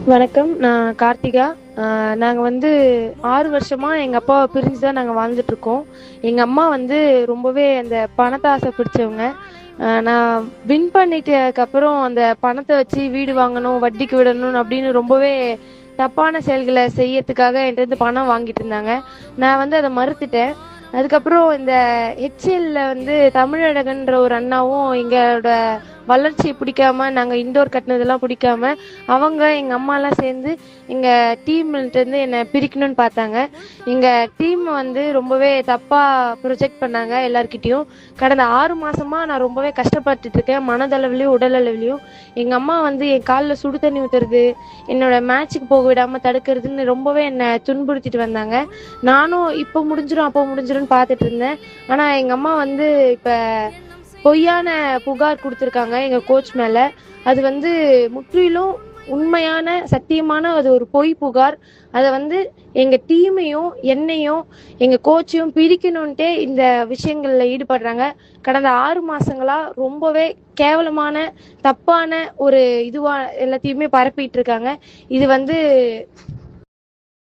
வணக்கம். நான் கார்த்திகா. நாங்க வந்து 6 வருஷமா எங்க அப்பாவ பிரிஞ்சு தான் நாங்க வாழ்ந்துட்டுருக்கோம். எங்க அம்மா வந்து ரொம்பவே அந்த பணத்த ஆசை பிடிச்சவங்க. நான் வின் பண்ணிட்டதுக்கப்புறம் அந்த பணத்த வச்சு வீடு வாங்கணும், வட்டிக்கு விடணும் அப்படின்னு ரொம்பவே தப்பான செயல்கள செய்யறதுக்காக என்ட்டருந்து பணம் வாங்கிட்டு இருந்தாங்க. நான் வந்து அத மறுத்துட்டேன். அதுக்கப்புறம் இந்த ஹெச்எல்ல வந்து தமிழழகன்ற ஒரு அண்ணாவும் எங்களோட வளர்ச்சிய பிடிக்காம, நாங்க இன்டோர் கட்டுனதெல்லாம் பிடிக்காம, அவங்க எங்க அம்மாலாம் சேர்ந்து எங்க டீம்லருந்து என்ன பிரிக்கணும்னு பார்த்தாங்க. எங்க டீம் வந்து ரொம்பவே தப்பா ப்ரொஜெக்ட் பண்ணாங்க எல்லார்கிட்டயும். கடந்த 6 மாசமா நான் ரொம்பவே கஷ்டப்பட்டுட்டு இருக்கேன். மனதளவிலயும், உடல் அளவிலயும். எங்க அம்மா வந்து என் கால்ல சுடு தண்ணி ஊத்துறது, என்னோட மேட்ச்சுக்கு போக விடாம தடுக்கிறதுன்னு ரொம்பவே என்ன துன்புறுத்திட்டு வந்தாங்க. நானும் இப்ப முடிஞ்சிரும், அப்ப முடிஞ்சிரும்னு பார்த்துட்டு இருந்தேன். ஆனா எங்க அம்மா வந்து இப்ப பொய்யான புகார் குடுத்திருக்காங்க எங்க கோச் மேல. அது வந்து முற்றிலும் உண்மையான, சத்தியமான அது ஒரு பொய் புகார். அத வந்து எங்க டீமையும், என்னையும், எங்க கோச்சையும் பிரிக்கணுன்ட்டே இந்த விஷயங்கள்ல ஈடுபடுறாங்க. கடந்த 6 மாசங்களா ரொம்பவே கேவலமான, தப்பான ஒரு இதுவா எல்லாத்தையுமே பரப்பிட்டு இருக்காங்க. இது வந்து